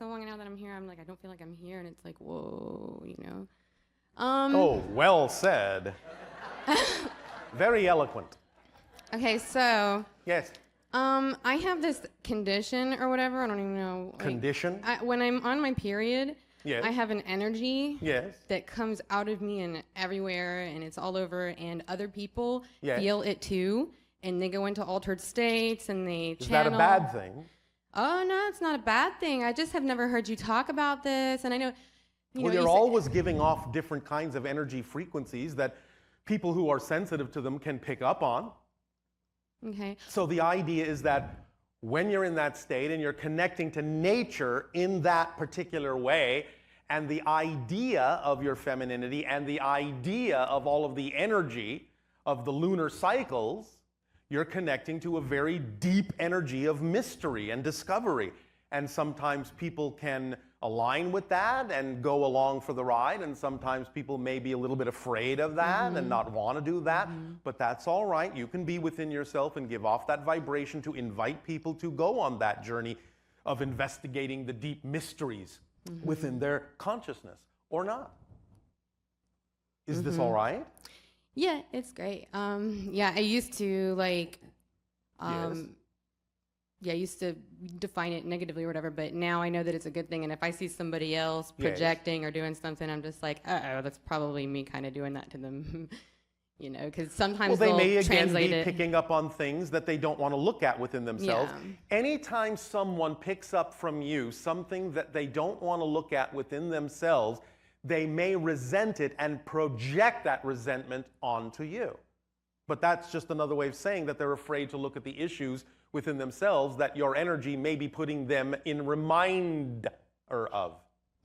so long now that I'm here, I'm like, I don't feel like I'm here, and it's like, whoa, you know. Oh, well said. Very eloquent. Okay, so. Yes. I have this condition or whatever. I don't even know. Like, Condition? when I'm on my period, yes. I have an energy yes. that comes out of me and everywhere, and it's all over, and other people yes. feel it too, and they go into altered states, and they Is channel. that a bad thing? Oh, no, it's not a bad thing. I just have never heard you talk about this, and I know, you're always giving off different kinds of energy frequencies that people who are sensitive to them can pick up on. Okay. So the idea is that when you're in that state and you're connecting to nature in that particular way, and the idea of your femininity and the idea of all of the energy of the lunar cycles, you're connecting to a very deep energy of mystery and discovery. And sometimes people can align with that and go along for the ride, and sometimes people may be a little bit afraid of that and not want to do that, but that's all right. You can be within yourself and give off that vibration to invite people to go on that journey of investigating the deep mysteries within their consciousness, or not. Is this all right? Yeah, it's great. Yeah, I used to like, yes. Yeah, I used to define it negatively or whatever, but now I know that it's a good thing. And if I see somebody else projecting or doing something, I'm just like, uh-oh, that's probably me kind of doing that to them. You know, because sometimes they they'll may again translate be it. picking up on things that they don't want to look at within themselves. Yeah. Anytime someone picks up from you something that they don't want to look at within themselves, they may resent it and project that resentment onto you. But that's just another way of saying that they're afraid to look at the issues within themselves that your energy may be putting them in reminder of.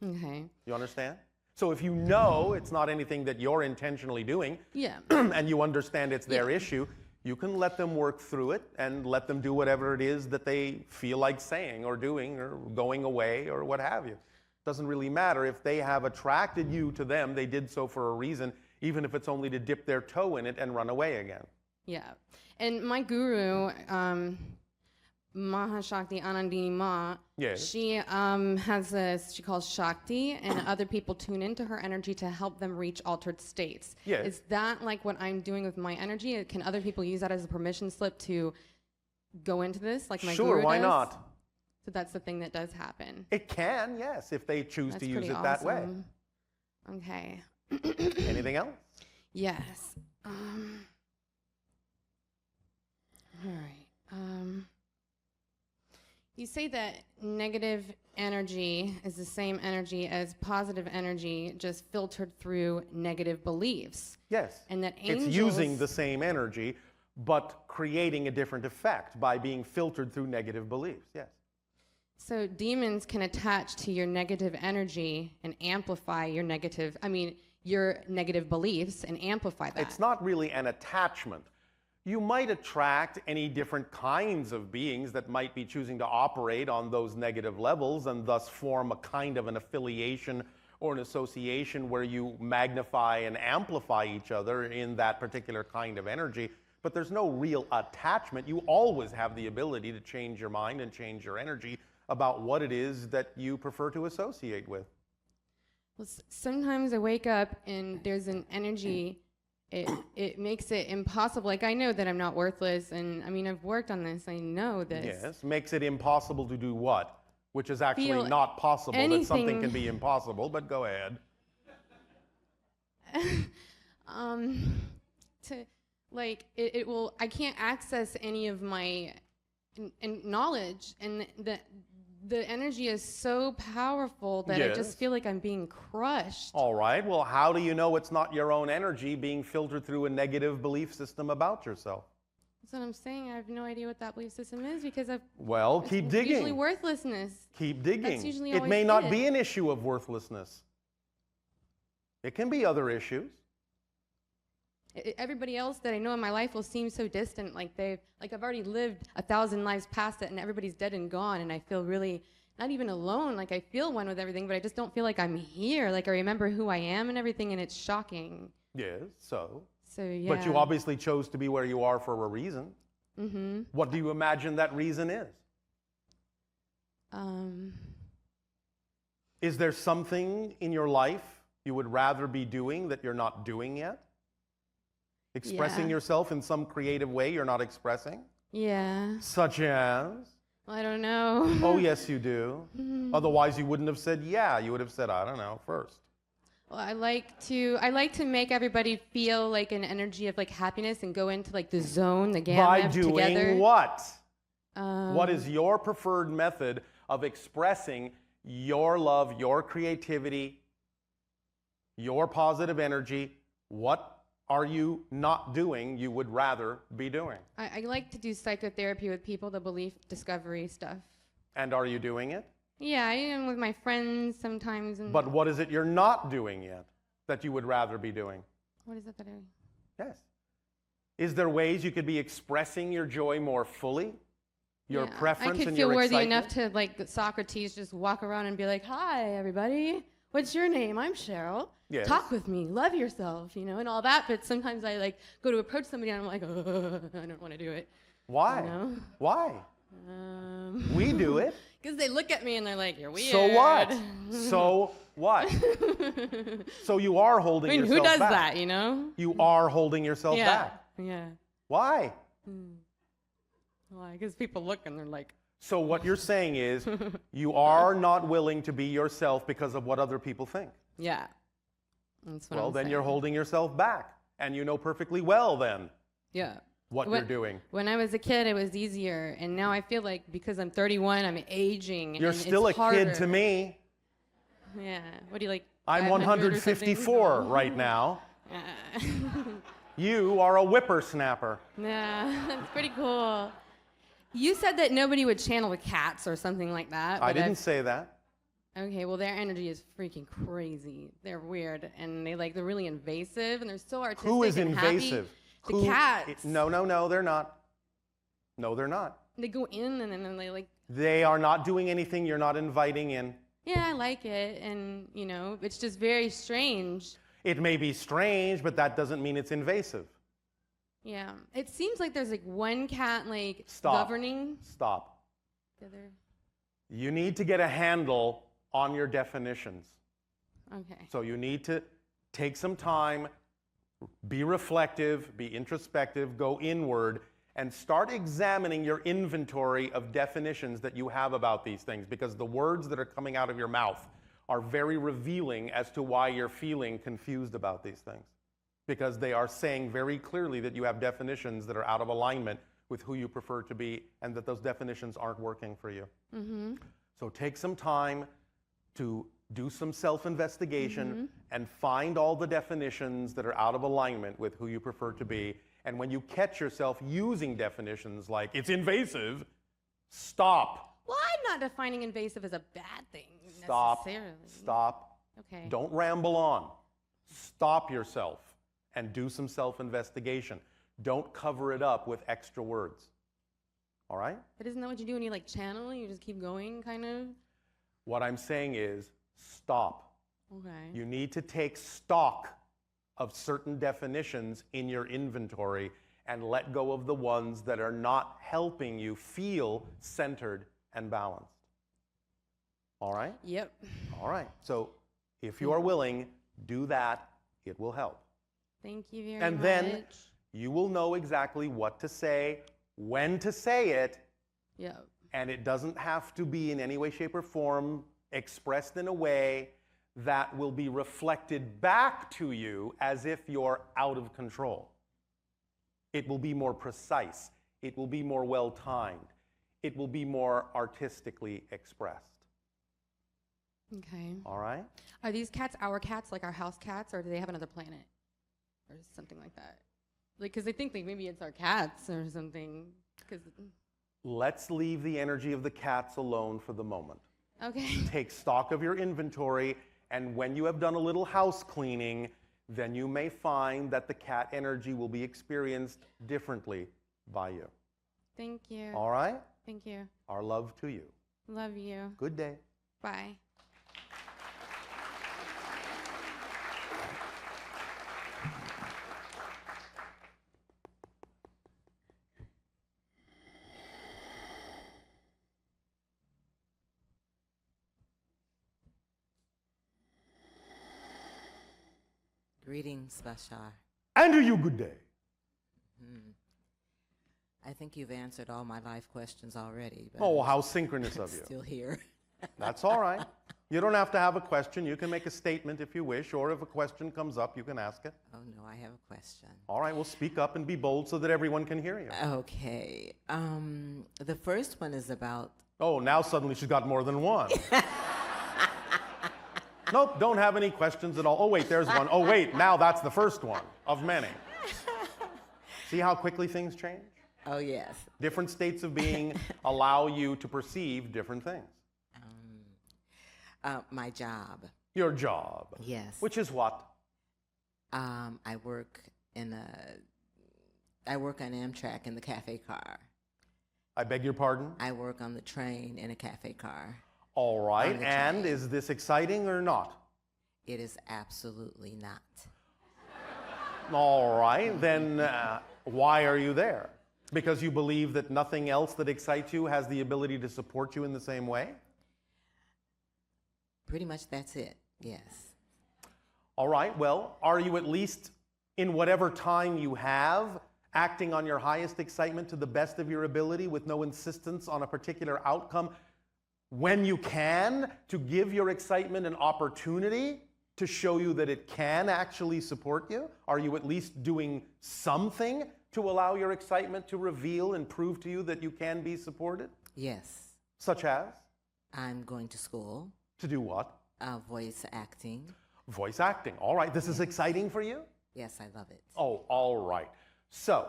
Okay. You understand? So if you know it's not anything that you're intentionally doing, yeah. and you understand it's their issue, you can let them work through it and let them do whatever it is that they feel like saying or doing or going away or what have you. Doesn't really matter. If they have attracted you to them, they did so for a reason, even if it's only to dip their toe in it and run away again. Yeah. And my guru, Mahashakti Anandini Ma, she has this, she calls Shakti, and other people tune into her energy to help them reach altered states. Yes. Is that like what I'm doing with my energy? Can other people use that as a permission slip to go into this, like my guru Sure, why does? not? So that's the thing that does happen. It can, yes, if they choose to use it that way. Okay. Anything else? Yes. All right. You say that negative energy is the same energy as positive energy, just filtered through negative beliefs. Yes. And that angels... It's using the same energy, but creating a different effect by being filtered through negative beliefs. Yes. So demons can attach to your negative energy and amplify your negative beliefs and amplify that. It's not really an attachment. You might attract any different kinds of beings that might be choosing to operate on those negative levels and thus form a kind of an affiliation or an association where you magnify and amplify each other in that particular kind of energy. But there's no real attachment. You always have the ability to change your mind and change your energy about what it is that you prefer to associate with. Well, sometimes I wake up and there's an energy. It makes it impossible. Like, I know that I'm not worthless, and I mean, I've worked on this. I know this. Yes, makes it impossible to do what? Which is actually not possible. That something can be impossible, but go ahead. I can't access any of my knowledge, and the energy is so powerful that I just feel like I'm being crushed. All right. Well, how do you know it's not your own energy being filtered through a negative belief system about yourself? That's what I'm saying. I have no idea what that belief system is because keep digging. Usually worthlessness. Keep digging. That's usually it may not be an issue of worthlessness. It can be other issues. Everybody else that I know in my life will seem so distant, like I've already lived 1,000 lives past it, and everybody's dead and gone, and I feel really not even alone. Like, I feel one with everything, but I just don't feel like I'm here. Like, I remember who I am and everything, and it's shocking. Yes. So yeah. But you obviously chose to be where you are for a reason. Mm-hmm. What do you imagine that reason is? Is there something in your life you would rather be doing that you're not doing yet? Expressing yourself in some creative way you're not expressing? Yeah. Such as? Well, I don't know. Oh, yes, you do. Otherwise, you wouldn't have said yeah. You would have said, I don't know, first. Well, I like to make everybody feel like an energy of like happiness and go into like the zone, the gamut together. By doing what? What is your preferred method of expressing your love, your creativity, your positive energy? What are you not doing you would rather be doing? I like to do psychotherapy with people, the belief discovery stuff. And are you doing it? Yeah, I am with my friends sometimes. And But what is it you're not doing yet that you would rather be doing? what is it that I... Yes. Is there ways you could be expressing your joy more fully? Your preference and your excitement? I could feel worthy enough to, like Socrates, just walk around and be like, "Hi, everybody. What's your name? I'm Cheryl. Yes. Talk with me. Love yourself," and all that. But sometimes I like go to approach somebody and I'm like, I don't want to do it. Why? Why? We do it. Because they look at me and they're like, "You're weird." So what? So what? So you are holding yourself back. Who does that, You are holding yourself back. Yeah. Why? Why? Because people look and they're like... So what you're saying is you are not willing to be yourself because of what other people think. Yeah. That's what Well, I'm then saying. you're holding yourself back. And you know perfectly well then Yeah. what you're doing. When I was a kid, it was easier. And now I feel like because I'm 31, I'm aging. You're and still a it's harder. kid to me. Yeah. What do you like? I'm 500 or something? 154 right now. You are a whippersnapper. Yeah, that's pretty cool. You said that nobody would channel the cats or something like that. I didn't say that. Okay, well, their energy is freaking crazy. They're weird, and they're really invasive, and they're so artistic. Who is and invasive? Happy. The cats. No, they're not. No, they're not. They go in, and then they like... They are not doing anything you're not inviting in. Yeah, I like it, and, it's just very strange. It may be strange, but that doesn't mean it's invasive. Yeah. It seems like there's, one cat, Stop. governing. Stop. The other... You need to get a handle on your definitions. Okay. So you need to take some time, be reflective, be introspective, go inward, and start examining your inventory of definitions that you have about these things, because the words that are coming out of your mouth are very revealing as to why you're feeling confused about these things, because they are saying very clearly that you have definitions that are out of alignment with who you prefer to be, and that those definitions aren't working for you. Mm-hmm. So take some time to do some self-investigation and find all the definitions that are out of alignment with who you prefer to be. And when you catch yourself using definitions like, it's invasive, stop. Well, I'm not defining invasive as a bad thing, Stop. necessarily. Stop. Okay. Don't ramble on. Stop yourself and do some self-investigation. Don't cover it up with extra words. All right? But isn't that what you do when you channel? You just keep going, kind of? What I'm saying is stop. Okay. You need to take stock of certain definitions in your inventory and let go of the ones that are not helping you feel centered and balanced. All right? Yep. All right. So if you are willing, do that. It will help. Thank you very much. And then you will know exactly what to say, when to say it. Yep. And it doesn't have to be in any way, shape, or form expressed in a way that will be reflected back to you as if you're out of control. It will be more precise. It will be more well-timed. It will be more artistically expressed. Okay. All right? Are these cats our cats, like our house cats, or do they have another planet? Or something like that? Because I think maybe it's our cats or something. Let's leave the energy of the cats alone for the moment. Okay. Take stock of your inventory, and when you have done a little house cleaning, then you may find that the cat energy will be experienced differently by you. Thank you. All right? Thank you. Our love to you. Love you. Good day. Bye. Greetings, Bashar. And to you, good day. I think you've answered all my life questions already. But Oh, how synchronous of you. Still here. That's all right. You don't have to have a question. You can make a statement if you wish, or if a question comes up, you can ask it. Oh, no, I have a question. All right, well, speak up and be bold so that everyone can hear you. Okay. The first one is about... Oh, now suddenly she's got more than one. Nope, don't have any questions at all. Oh, wait, there's one. Oh, wait, now that's the first one of many. See how quickly things change? Oh, yes. Different states of being allow you to perceive different things. My job. Your job. Yes. Which is what? I work on Amtrak in the cafe car. I beg your pardon? I work on the train in a cafe car. All right, On the and train. is this exciting or not? It is absolutely not. All right, then why are you there? Because you believe that nothing else that excites you has the ability to support you in the same way? Pretty much that's it, yes. All right, well, are you at least, in whatever time you have, acting on your highest excitement to the best of your ability with no insistence on a particular outcome when you can, to give your excitement an opportunity to show you that it can actually support you? Are you at least doing something to allow your excitement to reveal and prove to you that you can be supported? Yes. Such as? I'm going to school. To do what? Voice acting. Voice acting. All right, this is exciting for you? Yes, I love it. Oh, all right. So,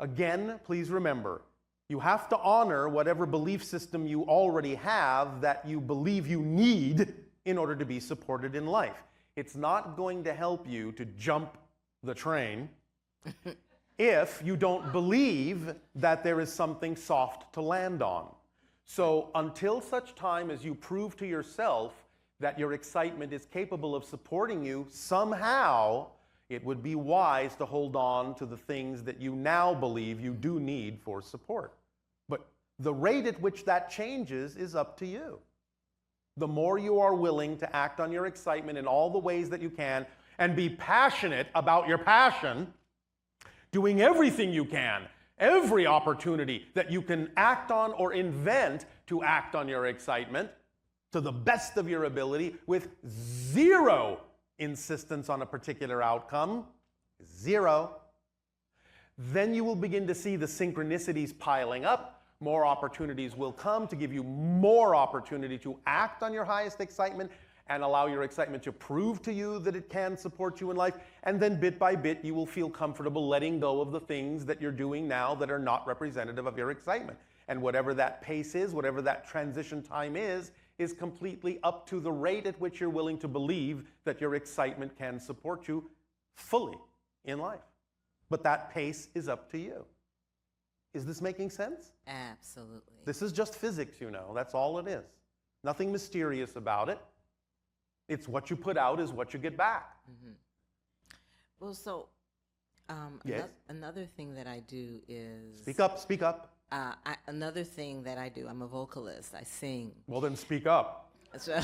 again, please remember, you have to honor whatever belief system you already have that you believe you need in order to be supported in life. It's not going to help you to jump the train if you don't believe that there is something soft to land on. So until such time as you prove to yourself that your excitement is capable of supporting you somehow, it would be wise to hold on to the things that you now believe you do need for support. But the rate at which that changes is up to you. The more you are willing to act on your excitement in all the ways that you can and be passionate about your passion, doing everything you can, every opportunity that you can act on or invent to act on your excitement to the best of your ability with zero insistence on a particular outcome, zero, then you will begin to see the synchronicities piling up. More opportunities will come to give you more opportunity to act on your highest excitement and allow your excitement to prove to you that it can support you in life. And then bit by bit, you will feel comfortable letting go of the things that you're doing now that are not representative of your excitement. And whatever that pace is, whatever that transition time is completely up to the rate at which you're willing to believe that your excitement can support you fully in life. But that pace is up to you. Is this making sense? Absolutely. This is just physics, you know. That's all it is. Nothing mysterious about it. It's what you put out is what you get back. Mm-hmm. Well, so Yes? another thing that I do is... Speak up, speak up. Another thing that I do, I'm a vocalist. I sing. Well, then speak up. So,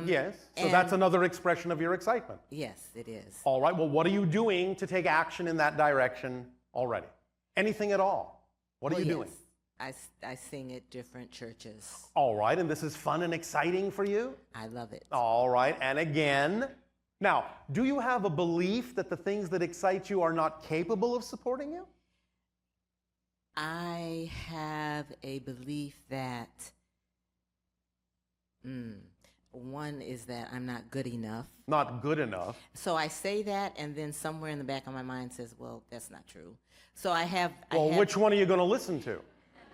Yes, so that's another expression of your excitement. yes, it is. All right, well, what are you doing to take action in that direction already? Anything at all? What are you doing? I sing at different churches. All right, and this is fun and exciting for you? I love it. All right, and again, now, do you have a belief that the things that excite you are not capable of supporting you? I have a belief that, one is that I'm not good enough. Not good enough. So I say that, and then somewhere in the back of my mind says, well, that's not true. So I have... Well, which one are you going to listen to?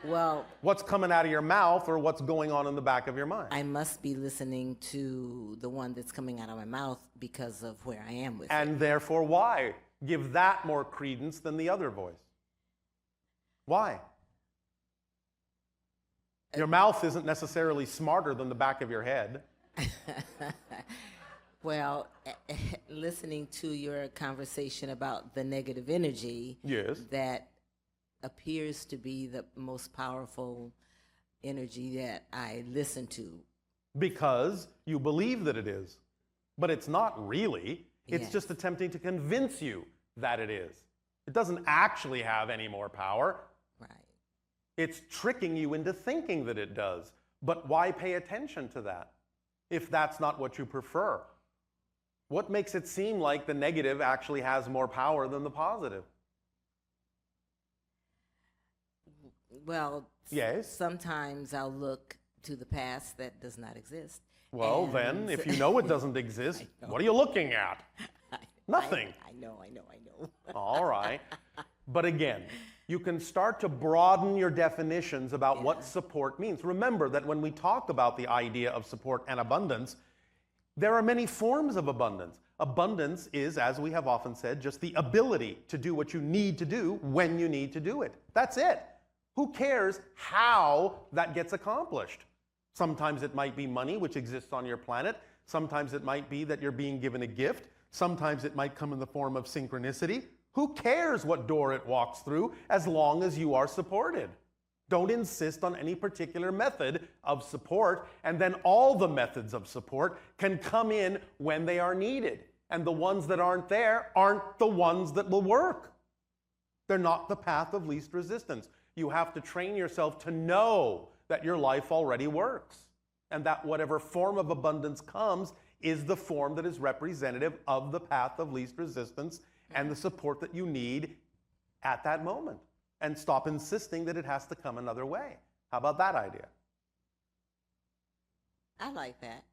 Well... What's coming out of your mouth or what's going on in the back of your mind? I must be listening to the one that's coming out of my mouth because of where I am with it. And therefore, why give that more credence than the other voice? Why? Your mouth isn't necessarily smarter than the back of your head. Well, listening to your conversation about the negative energy, Yes. that appears to be the most powerful energy that I listen to. because you believe that it is. But it's not really. It's Yes. just attempting to convince you that it is. It doesn't actually have any more power. Right. It's tricking you into thinking that it does. But why pay attention to that if that's not what you prefer? What makes it seem like the negative actually has more power than the positive? Well, Yes. sometimes I'll look to the past that does not exist. Well, And then, if you know it doesn't exist, what are you looking at? Nothing. I know. All right. But again, you can start to broaden your definitions about what support means. Remember that when we talk about the idea of support and abundance, there are many forms of abundance. Abundance is, as we have often said, just the ability to do what you need to do when you need to do it. That's it. Who cares how that gets accomplished? Sometimes it might be money, which exists on your planet. Sometimes it might be that you're being given a gift. Sometimes it might come in the form of synchronicity. Who cares what door it walks through as long as you are supported? Don't insist on any particular method of support, and then all the methods of support can come in when they are needed. And the ones that aren't there aren't the ones that will work. They're not the path of least resistance. You have to train yourself to know that your life already works, and that whatever form of abundance comes is the form that is representative of the path of least resistance and the support that you need at that moment. And stop insisting that it has to come another way. How about that idea? I like that.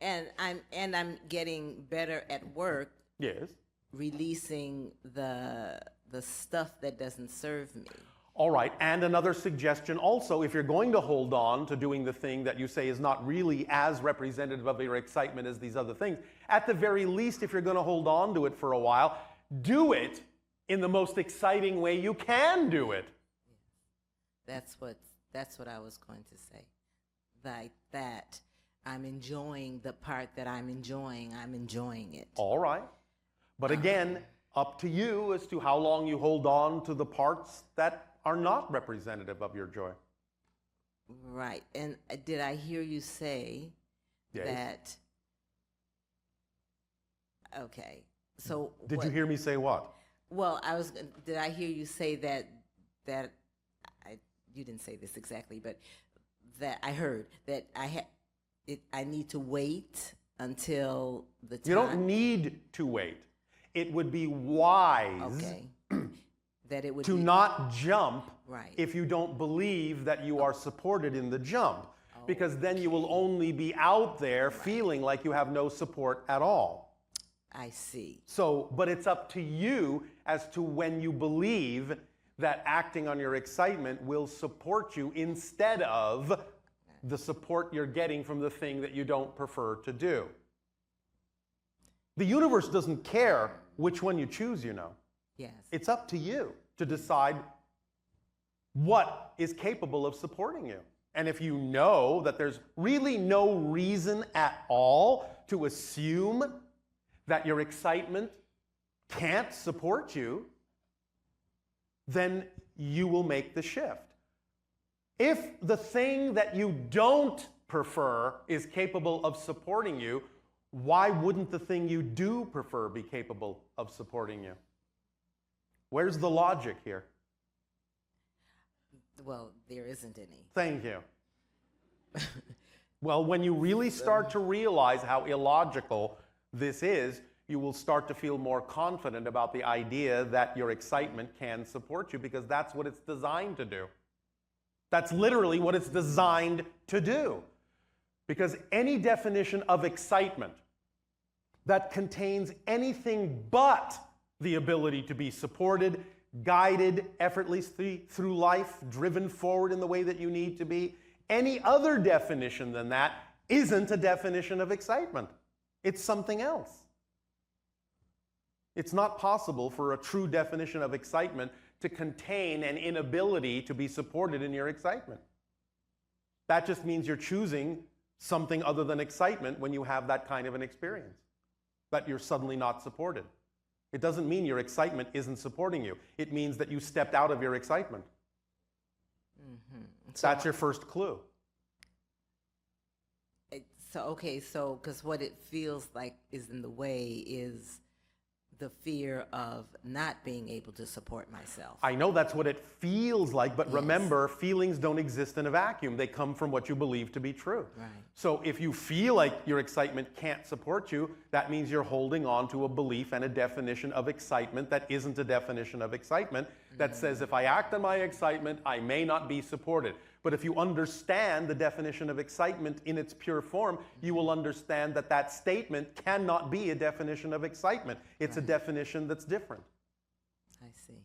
And I'm getting better at work Yes. releasing the stuff that doesn't serve me. All right, and another suggestion also, if you're going to hold on to doing the thing that you say is not really as representative of your excitement as these other things, at the very least, if you're going to hold on to it for a while, do it in the most exciting way you can do it. That's what I was going to say. Like that, I'm enjoying the part that I'm enjoying it. All right. But again, up to you as to how long you hold on to the parts that are not representative of your joy. Right. And did I hear you say Yes. that? Okay. So Did you hear me say what? Well, did I hear you say that you didn't say this exactly, but that I heard that I need to wait until the time. You don't need to wait. It would be wise Okay. That it would to be, not jump Right. if you don't believe that you are supported in the jump, because then you will only be out there feeling like you have no support at all. I see. So, but it's up to you as to when you believe that acting on your excitement will support you instead of the support you're getting from the thing that you don't prefer to do. The universe doesn't care which one you choose, you know. Yes. It's up to you to decide what is capable of supporting you. And if you know that there's really no reason at all to assume that your excitement can't support you, then you will make the shift. If the thing that you don't prefer is capable of supporting you, why wouldn't the thing you do prefer be capable of supporting you? Where's the logic here? Well, there isn't any. Thank you. Well, when you really start to realize how illogical this is, you will start to feel more confident about the idea that your excitement can support you, because that's what it's designed to do. That's literally what it's designed to do. Because any definition of excitement that contains anything but the ability to be supported, guided effortlessly through life, driven forward in the way that you need to be, any other definition than that isn't a definition of excitement. It's something else. It's not possible for a true definition of excitement to contain an inability to be supported in your excitement. That just means you're choosing something other than excitement when you have that kind of an experience, that you're suddenly not supported. It doesn't mean your excitement isn't supporting you. It means that you stepped out of your excitement. Mm-hmm. That's your first clue. So because what it feels like is in the way is the fear of not being able to support myself. I know that's what it feels like, but Yes. remember, feelings don't exist in a vacuum. They come from what you believe to be true. Right. So if you feel like your excitement can't support you, that means you're holding on to a belief and a definition of excitement that isn't a definition of excitement, that says if I act on my excitement, I may not be supported. But if you understand the definition of excitement in its pure form, you will understand that that statement cannot be a definition of excitement. It's a definition that's different. I see.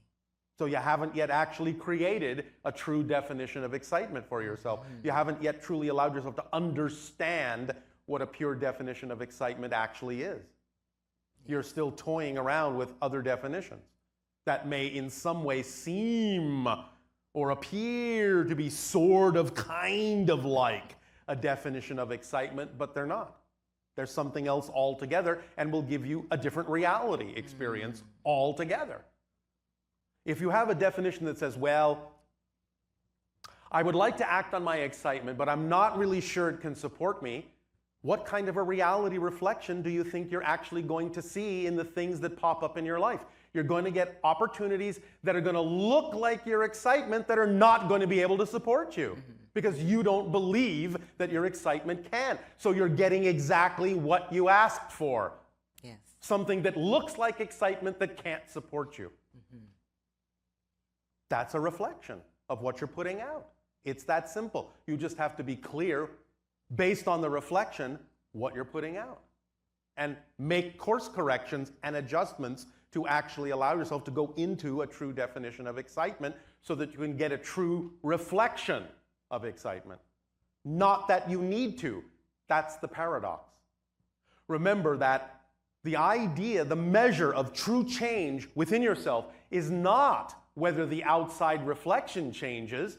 So you haven't yet actually created a true definition of excitement for yourself. You haven't yet truly allowed yourself to understand what a pure definition of excitement actually is. You're still toying around with other definitions that may in some way seem or appear to be sort of kind of like a definition of excitement, but they're not. They're something else altogether and will give you a different reality experience altogether. If you have a definition that says, well, I would like to act on my excitement, but I'm not really sure it can support me, what kind of a reality reflection do you think you're actually going to see in the things that pop up in your life? You're going to get opportunities that are going to look like your excitement that are not going to be able to support you because you don't believe that your excitement can. So you're getting exactly what you asked for. Yes. Something that looks like excitement that can't support you. That's a reflection of what you're putting out. It's that simple. You just have to be clear based on the reflection what you're putting out and make course corrections and adjustments to actually allow yourself to go into a true definition of excitement so that you can get a true reflection of excitement. Not that you need to. That's the paradox. Remember that the idea, the measure of true change within yourself is not whether the outside reflection changes,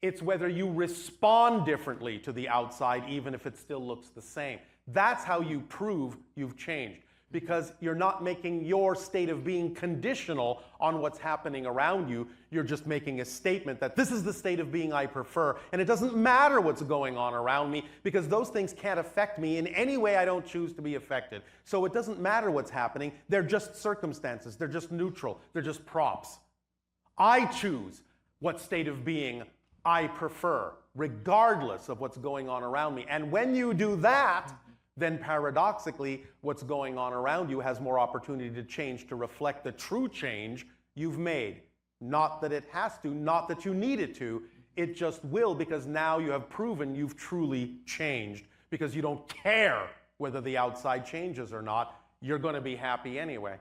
it's whether you respond differently to the outside even if it still looks the same. That's how you prove you've changed, because you're not making your state of being conditional on what's happening around you. You're just making a statement that this is the state of being I prefer, and it doesn't matter what's going on around me because those things can't affect me in any way I don't choose to be affected. So it doesn't matter what's happening. They're just circumstances. They're just neutral. They're just props. I choose what state of being I prefer, regardless of what's going on around me. And when you do that, then paradoxically, what's going on around you has more opportunity to change to reflect the true change you've made. Not that it has to, not that you need it to, it just will, because now you have proven you've truly changed, because you don't care whether the outside changes or not. You're going to be happy anyway.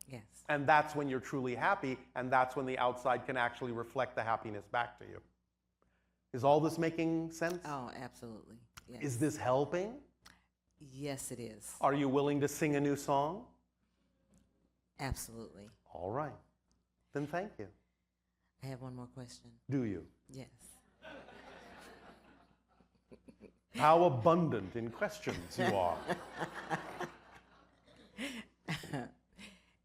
Yes. And that's when you're truly happy, and that's when the outside can actually reflect the happiness back to you. Is all this making sense? Oh, absolutely. Yes. Is this helping? Yes, it is. Are you willing to sing a new song? Absolutely. All right. Then thank you. I have one more question. Do you? Yes. How abundant in questions you are.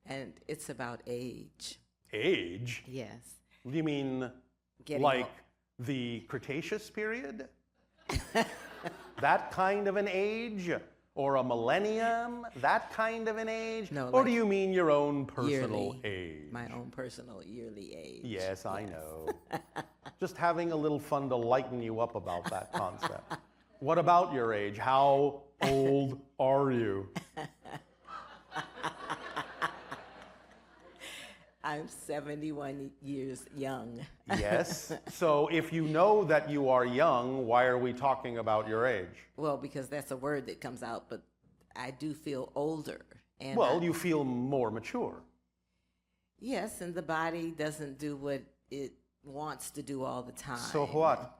And it's about age. Age? Yes. Do you mean Getting like old. the Cretaceous period? That kind of an age? Or a millennium? That kind of an age? No, or like do you mean your own personal yearly, age? My own personal yearly age. Yes, I know. Just having a little fun to lighten you up about that concept. What about your age? How old are you? I'm 71 years young. Yes. So if you know that you are young, why are we talking about your age? Well, because that's a word that comes out, but I do feel older. And Well, you feel more mature. yes, and the body doesn't do what it wants to do all the time. So what?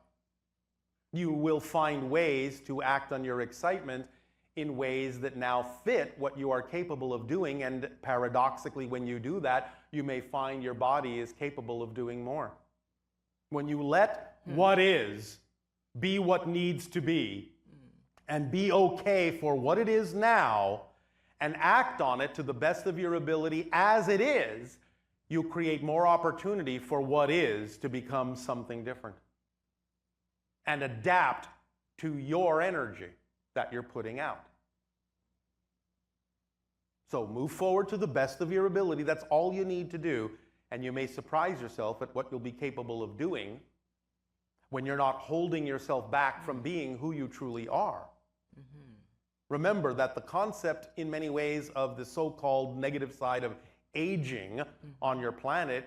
You will find ways to act on your excitement in ways that now fit what you are capable of doing, and paradoxically, when you do that, you may find your body is capable of doing more. When you let what is be what needs to be, and be okay for what it is now, and act on it to the best of your ability as it is, you create more opportunity for what is to become something different and adapt to your energy. that you're putting out. So move forward to the best of your ability. That's all you need to do. And you may surprise yourself at what you'll be capable of doing when you're not holding yourself back from being who you truly are. Mm-hmm. Remember that the concept, in many ways, of the so-called negative side of aging on your planet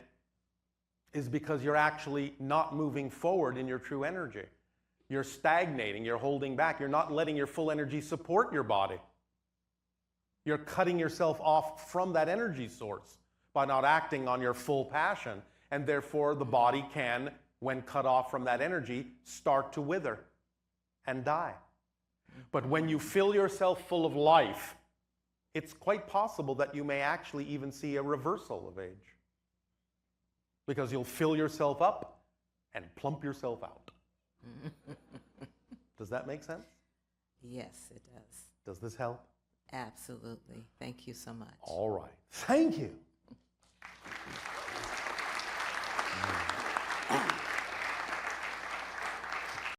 is because you're actually not moving forward in your true energy. You're stagnating, you're holding back, you're not letting your full energy support your body. You're cutting yourself off from that energy source by not acting on your full passion, and therefore the body can, when cut off from that energy, start to wither and die. But when you fill yourself full of life, it's quite possible that you may actually even see a reversal of age. Because you'll fill yourself up and plump yourself out. Does that make sense? Yes, it does. Does this help? Absolutely. Thank you so much. All right. Thank you.